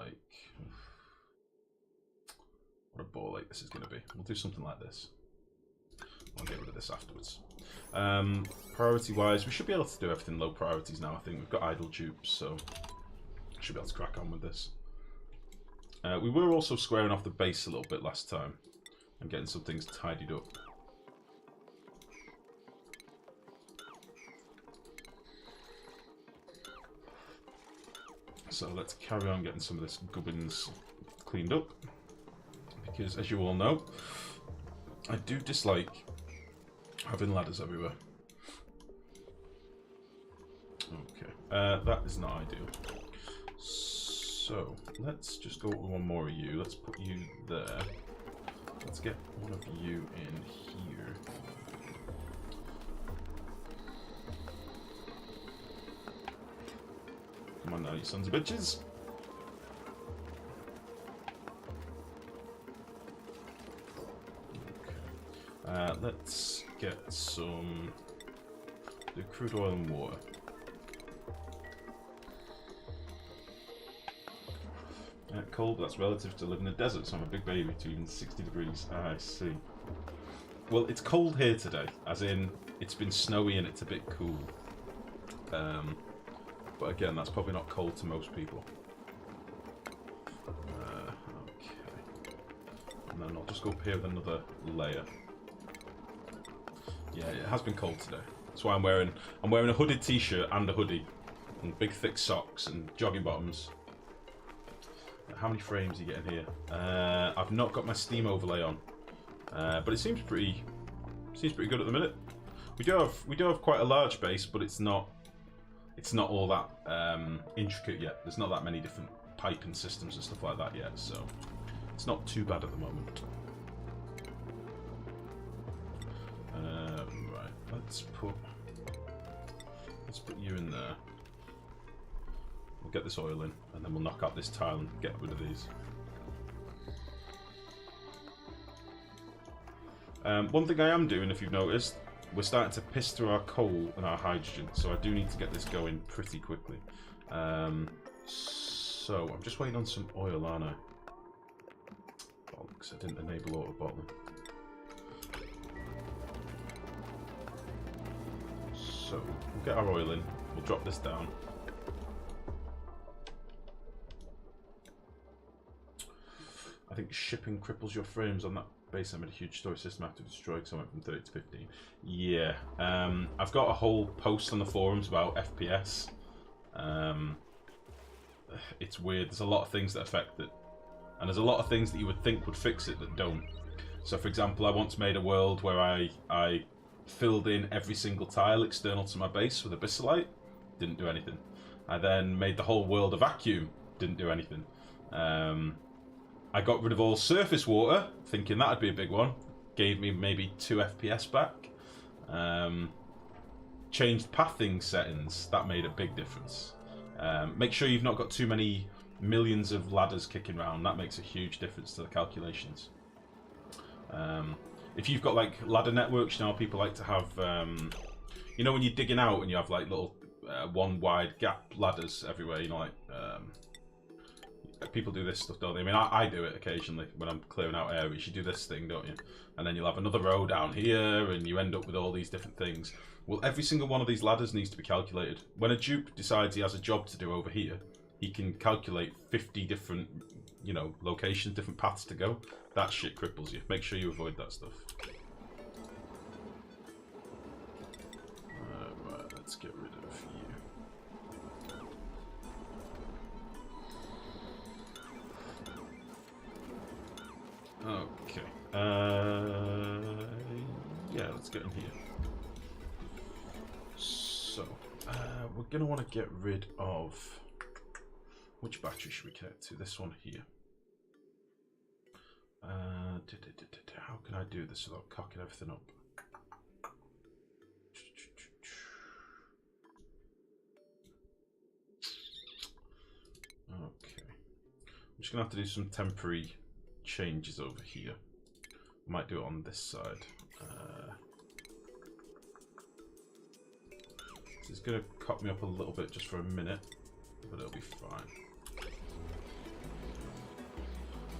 like... What a ball ache this is going to be. We'll do something like this. I'll get rid of this afterwards. Priority-wise, we should be able to do everything low priorities now. I think we've got idle dupes, so should be able to crack on with this. We were also squaring off the base a little bit last time and getting some things tidied up. So let's carry on getting some of this gubbins cleaned up, because as you all know, I do dislike having ladders everywhere. Okay, that is not ideal. So let's just go with one more of you. Let's put you there. Let's get one of you in here. Come on now, you sons of bitches. Okay. Let's get some crude oil and water. Cold, that's relative to living in a desert, so I'm a big baby between 60 degrees. I see. Well, it's cold here today, as in it's been snowy and it's a bit cool. But again, that's probably not cold to most people. Okay. And then I'll just go up here with another layer. Yeah, it has been cold today. That's why I'm wearing a hooded t-shirt and a hoodie, and big thick socks and jogging bottoms. How many frames are you getting here? I've not got my Steam overlay on, but it seems pretty good at the minute. We do have quite a large base, but it's not all that intricate yet. There's not that many different piping systems and stuff like that yet, so it's not too bad at the moment. Right, let's put you in there. We'll get this oil in, and then we'll knock out this tile and get rid of these. One thing I am doing, if you've noticed, we're starting to piss through our coal and our hydrogen, so I do need to get this going pretty quickly. So I'm just waiting on some oil, aren't I? Bollocks, I didn't enable auto bottling. So we'll get our oil in, we'll drop this down. I think shipping cripples your frames on that base. I made a huge storage system after destroy because I went from 30 to 15. Yeah, I've got a whole post on the forums about FPS. It's weird. There's a lot of things that affect it, and there's a lot of things that you would think would fix it that don't. So, for example, I once made a world where I filled in every single tile external to my base with abyssalite. Didn't do anything. I then made the whole world a vacuum. Didn't do anything. I got rid of all surface water, thinking that'd be a big one. Gave me maybe 2 FPS back. Changed pathing settings. That made a big difference. Make sure you've not got too many millions of ladders kicking around. That makes a huge difference to the calculations. If you've got like ladder networks, you know, people like to have, you know, when you're digging out and you have like little one wide gap ladders everywhere, you know, like people do this stuff, don't they? I mean, I do it occasionally when I'm clearing out areas. You do this thing, don't you? And then you'll have another row down here, and you end up with all these different things. Well, every single one of these ladders needs to be calculated. When a dupe decides he has a job to do over here, he can calculate 50 different, you know, locations, different paths to go. That shit cripples you. Make sure you avoid that stuff. Right, let's get rid of you. Okay. Yeah, let's get in here. So, we're going to want to get rid of... Which battery should we connect to? This one here. How can I do this without cocking everything up? Okay. I'm just going to have to do some temporary changes over here. Might do it on this side. This is going to cock me up a little bit just for a minute, but it'll be fine.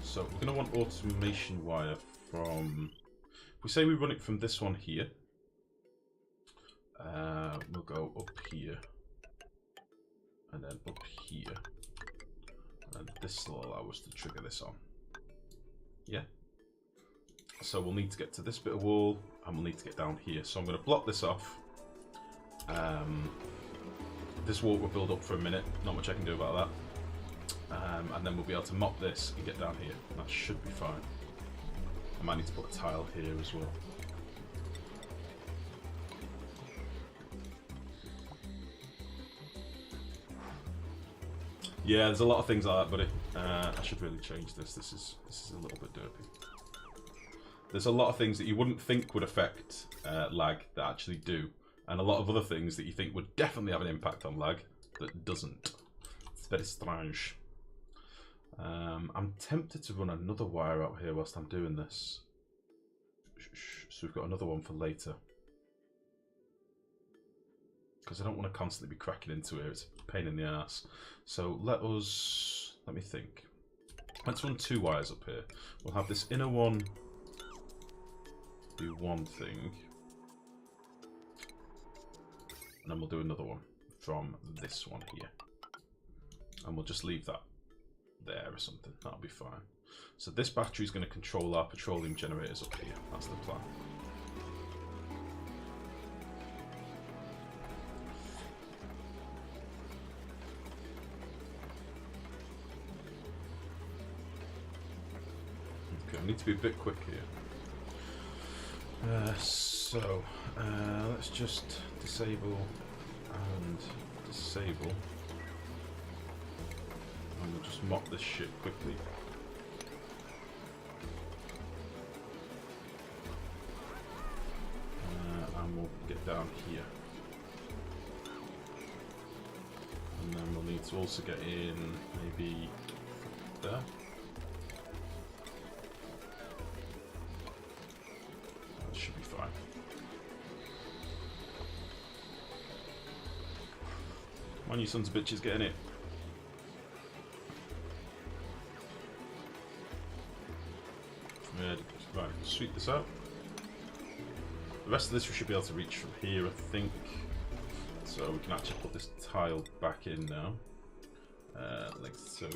So we're going to want automation wire from... If we say we run it from this one here, we'll go up here, and then up here, and this will allow us to trigger this on. Yeah. So we'll need to get to this bit of wall, and we'll need to get down here. So I'm going to block this off. This wall will build up for a minute. Not much I can do about that. And then we'll be able to mop this and get down here. That should be fine. I might need to put a tile here as well. Yeah, there's a lot of things like that, buddy. I should really change this. This is a little bit dirty. There's a lot of things that you wouldn't think would affect lag that actually do, and a lot of other things that you think would definitely have an impact on lag that doesn't. It's very strange. I'm tempted to run another wire out here whilst I'm doing this. So we've got another one for later. Because I don't want to constantly be cracking into it. It's a pain in the ass. So let me think. Let's run 2 wires up here. We'll have this inner one do one thing. And then we'll do another one from this one here. And we'll just leave that there or something. That'll be fine. So this battery is going to control our petroleum generators up here. That's the plan. Okay, I need to be a bit quick here. Let's just disable and disable. And we'll just mop this shit quickly. And we'll get down here. And then we'll need to also get in maybe there. That should be fine. Come on, you sons of bitches, get in it. Right, sweep this out. The rest of this we should be able to reach from here, I think. So we can actually put this tile back in now. Like so.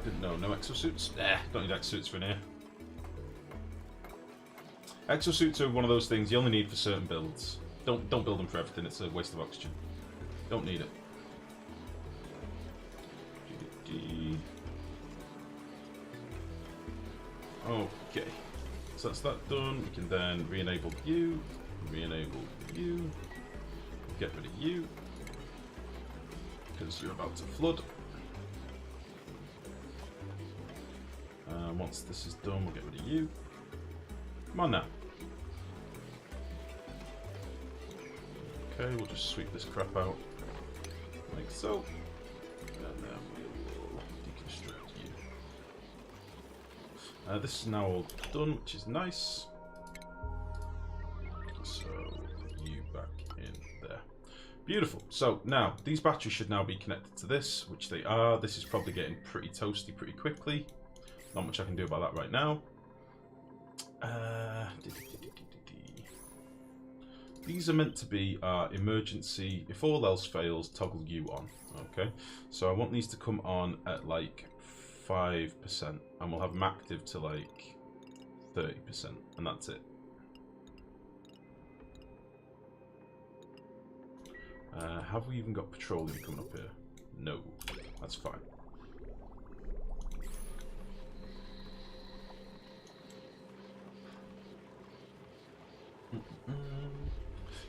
Didn't know, no exosuits? Don't need exosuits for in here. Exosuits are one of those things you only need for certain builds. Don't build them for everything, it's a waste of oxygen. Don't need it. Okay, so that's that done. We can then re-enable you, get rid of you, because you're about to flood. Once this is done, we'll get rid of you. Come on now. Okay, we'll just sweep this crap out, like so. And then we will deconstruct you. This is now all done, which is nice. So, put you back in there. Beautiful. So now, these batteries should now be connected to this, which they are. This is probably getting pretty toasty pretty quickly. Not much I can do about that right now. These are meant to be our emergency, if all else fails, toggle you on. Okay, so I want these to come on at like 5%, and we'll have them active to like 30%, and that's it. Have we even got petroleum coming up here? No, that's fine.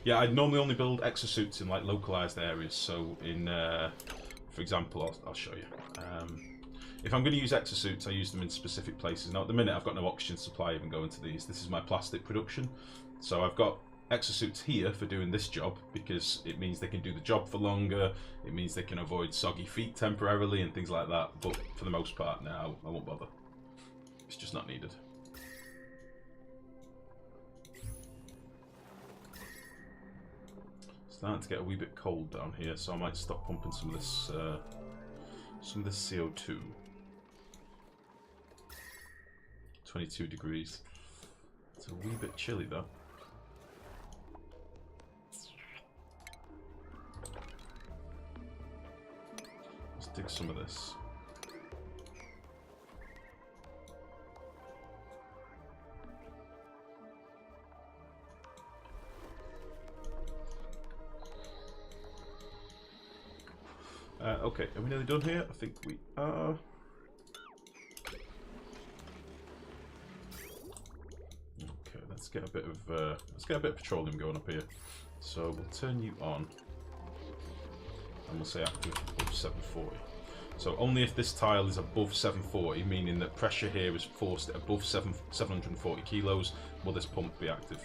Yeah, I'd normally only build exosuits in like localized areas. So in, for example, I'll show you. If I'm going to use exosuits, I use them in specific places. Now at the minute I've got no oxygen supply even going to these. This is my plastic production. So I've got exosuits here for doing this job because it means they can do the job for longer. It means they can avoid soggy feet temporarily and things like that. But for the most part now, I won't bother. It's just not needed. Starting to get a wee bit cold down here, so I might stop pumping some of this CO2. 22 degrees. It's a wee bit chilly though. Let's dig some of this. Okay, are we nearly done here? I think we are. Okay, let's get a bit of petroleum going up here. So we'll turn you on, and we'll say active above 740. So only if this tile is above 740, meaning that pressure here is forced at above 740 kilos, will this pump be active.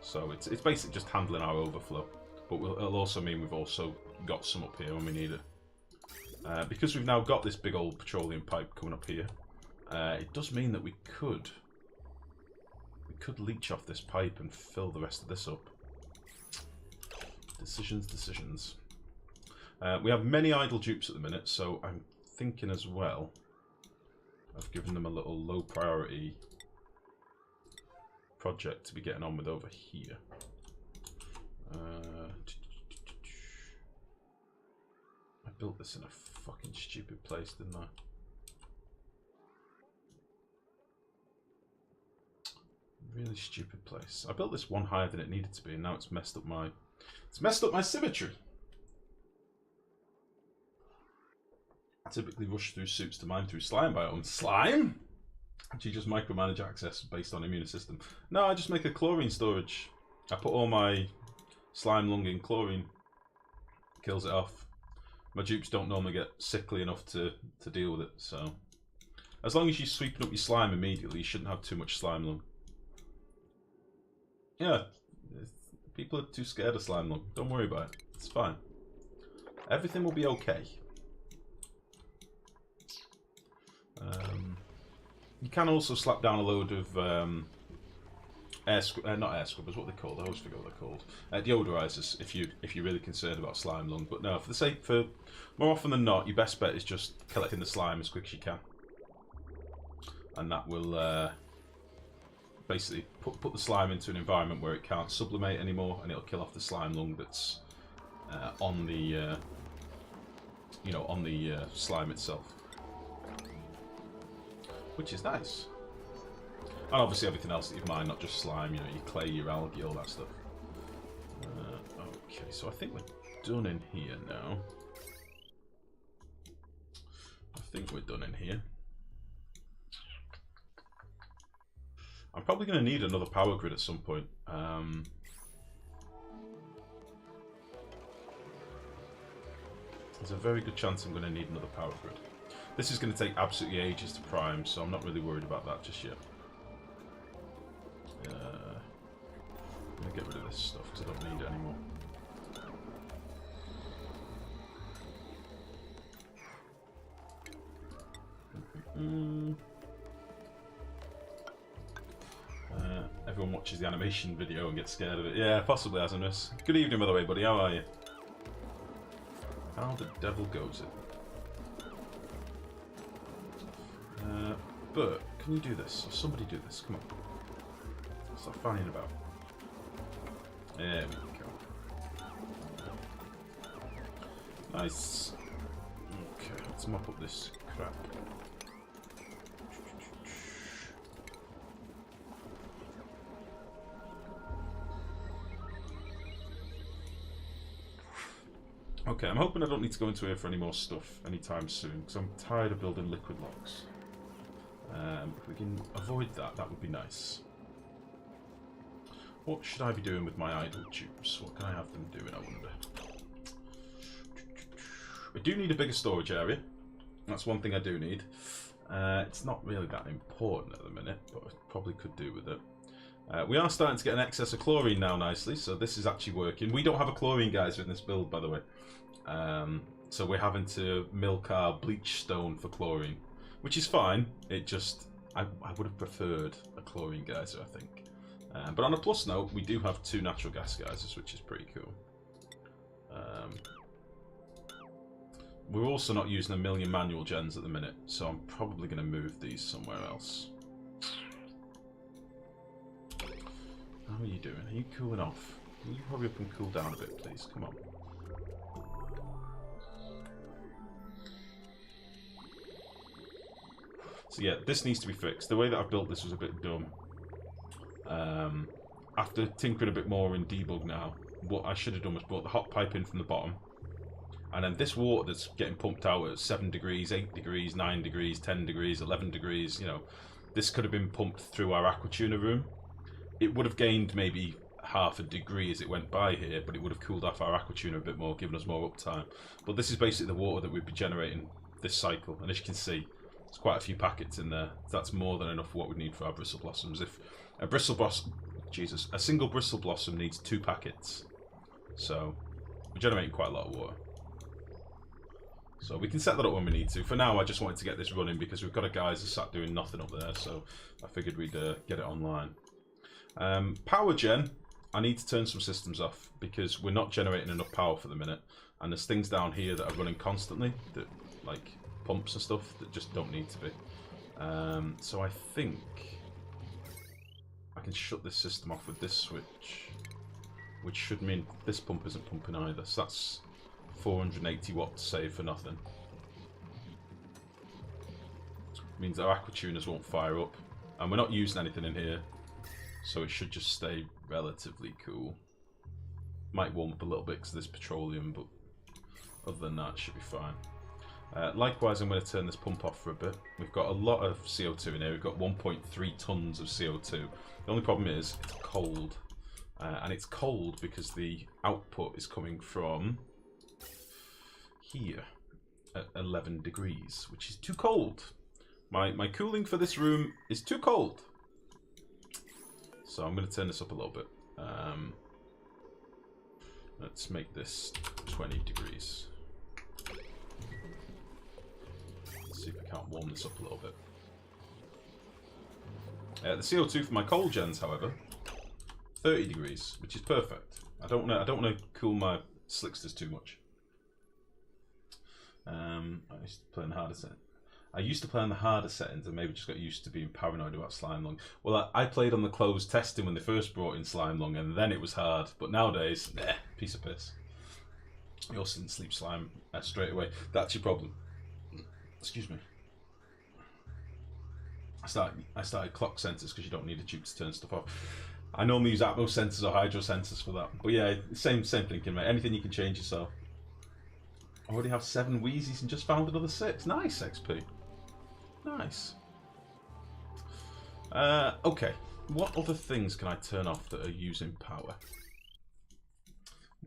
So it's basically just handling our overflow, but it'll also mean we've also got some up here when we need it. Because we've now got this big old petroleum pipe coming up here, it does mean that we could leach off this pipe and fill the rest of this up. Decisions. We have many idle dupes at the minute, so I'm thinking as well of giving them a little low priority project to be getting on with over here. I built this in a fucking stupid place, didn't I? Really stupid place. I built this one higher than it needed to be, and now it's messed up my symmetry. I typically rush through suits to mine through slime biome. Slime? Do you just micromanage access based on immune system? No, I just make a chlorine storage. I put all my slime lung in chlorine. Kills it off. My dupes don't normally get sickly enough to deal with it, so... As long as you're sweeping up your slime immediately, you shouldn't have too much slime lung. Yeah, people are too scared of slime lung. Don't worry about it. It's fine. Everything will be okay. You can also slap down a load of not air scrubbers, what are they called? I always forget what they're called. Deodorizers, if you're really concerned about slime lung. But no, for more often than not, your best bet is just collecting the slime as quick as you can, and that will basically put the slime into an environment where it can't sublimate anymore, and it'll kill off the slime lung that's on the slime itself, which is nice. And obviously everything else that you've mined, not just slime, you know, your clay, your algae, all that stuff. Okay, so I think we're done in here now. I'm probably going to need another power grid at some point. There's a very good chance I'm going to need another power grid. This is going to take absolutely ages to prime, so I'm not really worried about that just yet. I'm going to get rid of this stuff because I don't need it anymore. Everyone watches the animation video and gets scared of it. Yeah, possibly, Asinus. Good evening, by the way, buddy. How are you? How the devil goes it? But can you do this? Or somebody do this? Come on. Stop fanning about. There we go. Nice. Okay, let's mop up this crap. Okay, I'm hoping I don't need to go into here for any more stuff anytime soon, because I'm tired of building liquid logs. If we can avoid that, that would be nice. What should I be doing with my idle tubes? What can I have them doing, I wonder? I do need a bigger storage area. That's one thing I do need. It's not really that important at the minute, but I probably could do with it. We are starting to get an excess of chlorine now nicely, so this is actually working. We don't have a chlorine geyser in this build, by the way. So we're having to milk our bleach stone for chlorine, which is fine. It just, I would have preferred a chlorine geyser, I think. But on a plus note, we do have 2 natural gas geysers, which is pretty cool. We're also not using a million manual gens at the minute, so I'm probably going to move these somewhere else. How are you doing? Are you cooling off? Can you hurry up and cool down a bit, please? Come on. So yeah, this needs to be fixed. The way that I built this was a bit dumb. After tinkering a bit more in debug now, what I should have done was brought the hot pipe in from the bottom. And then this water that's getting pumped out at 7 degrees, 8 degrees, 9 degrees, 10 degrees, 11 degrees, you know, this could have been pumped through our aquatuner room. It would have gained maybe half a degree as it went by here, but it would have cooled off our aquatuner a bit more, given us more uptime. But this is basically the water that we'd be generating this cycle. And as you can see, there's quite a few packets in there. That's more than enough for what we need for our bristle blossoms. If a bristle blossom, Jesus, a single bristle blossom needs 2 packets. So we're generating quite a lot of water. So we can set that up when we need to. For now, I just wanted to get this running because we've got a guys that sat doing nothing up there, so I figured we'd get it online. Power gen, I need to turn some systems off because we're not generating enough power for the minute. And there's things down here that are running constantly, that like pumps and stuff, that just don't need to be. So I think I can shut this system off with this switch, which should mean this pump isn't pumping either. So that's 480 watts saved for nothing. Means our aquatuners won't fire up, and we're not using anything in here, so it should just stay relatively cool. Might warm up a little bit because there's petroleum, but other than that, it should be fine. Likewise, I'm going to turn this pump off for a bit. We've got a lot of CO2 in here. We've got 1.3 tons of CO2. The only problem is it's cold, and it's cold because the output is coming from here at 11 degrees, which is too cold. My cooling for this room is too cold. So I'm going to turn this up a little bit. Let's make this 20 degrees. Let's see if we can't warm this up a little bit. The CO2 for my coal gens, however, 30 degrees, which is perfect. I don't want to cool my slicksters too much. I used to play in the harder settings. I used to play on the harder settings and maybe just got used to being paranoid about slime lung. Well, I played on the closed testing when they first brought in slime lung, and then it was hard. But nowadays, piece of piss. You also didn't sleep slime straight away. That's your problem. Excuse me. I started clock sensors because you don't need a tube to turn stuff off. I normally use Atmos sensors or hydro sensors for that. But yeah, same thinking, mate. Anything you can change yourself. I already have 7 Wheezies and just found another 6. Nice XP. Nice. Okay. What other things can I turn off that are using power?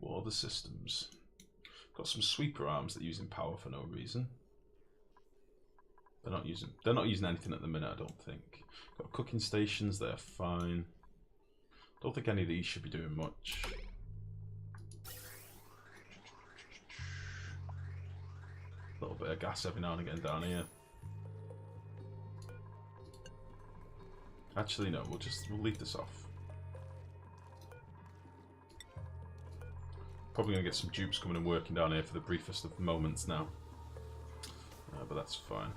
What other systems? Got some sweeper arms that are using power for no reason. They're not using anything at the minute, I don't think. Got cooking stations, they're fine. Don't think any of these should be doing much. A little bit of gas every now and again down here. Actually, no, we'll leave this off. Probably gonna get some dupes coming and working down here for the briefest of moments now. But that's fine.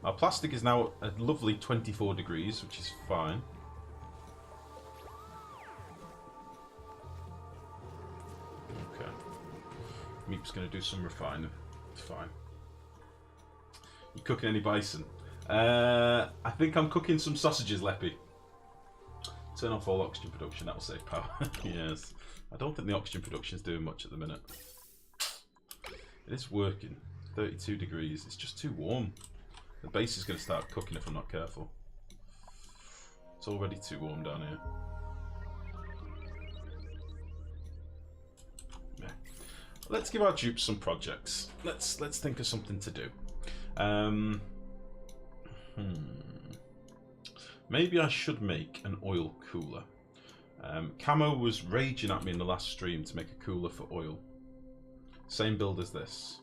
Our plastic is now a lovely 24 degrees, which is fine. Okay. Meep's going to do some refining. It's fine. You cooking any bison? I think I'm cooking some sausages, Leppy. Turn off all oxygen production, that will save power. Yes. I don't think the oxygen production is doing much at the minute. It is working. 32 degrees. It's just too warm. The base is going to start cooking if I'm not careful. It's already too warm down here. Yeah. Let's give our dupes some projects. Let's think of something to do. Maybe I should make an oil cooler. Camo was raging at me in the last stream to make a cooler for oil. Same build as this.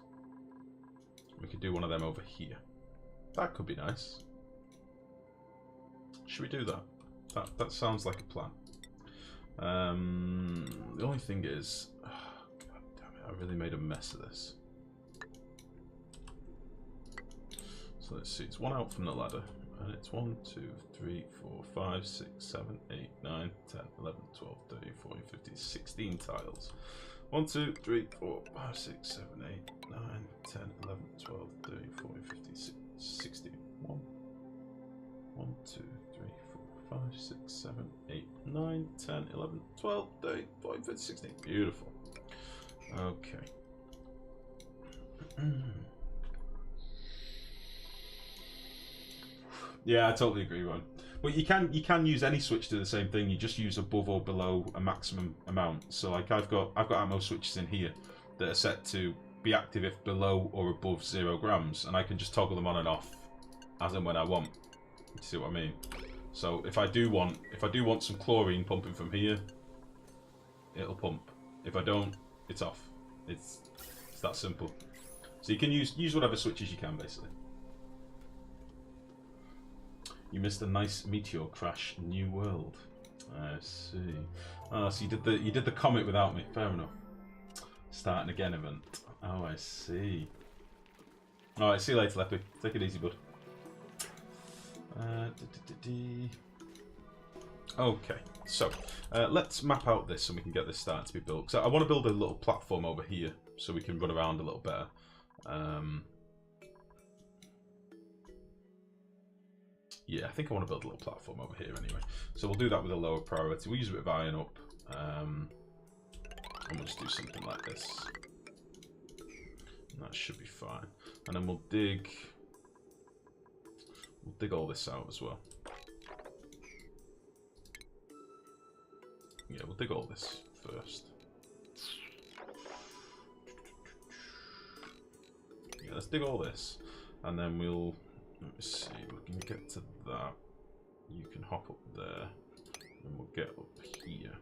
We could do one of them over here. That could be nice. Should we do that? That sounds like a plan. The only thing is, really made a mess of this. So let's see, it's one out from the ladder. And it's 1, 2, 3, 4, 5, 6, 7, 8, 9, 10, 11, 12, 13, 14, 15, 16 tiles. 1, 2, 3, 4, 5, 6, 7, 8, 9, 10, 11, 12, 13, 14, 15, 16. 1, 2, 3, 4, 5, 6, 7, 8, 9, 10, 11, 12, 13, 14, 15, 16. Beautiful. Okay. Yeah, I totally agree, Ron. But you can use any switch to do the same thing. You just use above or below a maximum amount. So like I've got ammo switches in here that are set to be active if below or above 0 grams, and I can just toggle them on and off as and when I want. You see what I mean? So if I do want some chlorine pumping from here, it'll pump. If I don't, it's off. It's that simple. So you can use whatever switches you can, basically. You missed a nice meteor crash, New World. I see. Oh, so you did the comet without me. Fair enough. Starting again event. Oh, I see. All right, see you later, Leppy. Take it easy, bud. Okay, so let's map out this so we can get this starting to be built. So I want to build a little platform over here so we can run around a little better. Yeah, I think I want to build a little platform over here anyway. So we'll do that with a lower priority. We'll use a bit of iron up. And we'll just do something like this. And that should be fine. And then we'll dig all this out as well. Yeah, we'll dig all this first. Yeah, let's dig all this. And then we'll... Let me see, we can get to that. You can hop up there, and we'll get up here.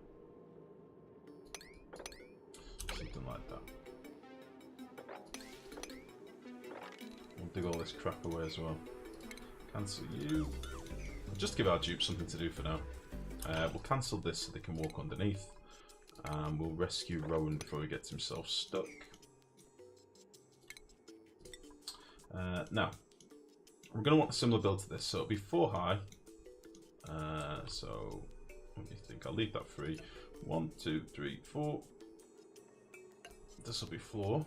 Something like that. We'll dig all this crap away as well. Cancel you. We'll just give our dupes something to do for now. We'll cancel this so they can walk underneath. And we'll rescue Rowan before he gets himself stuck. Now, we're going to want a similar build to this, so it'll be 4 high. So, what do you think? I'll leave that free. 1, 2, 3, 4. This will be 4.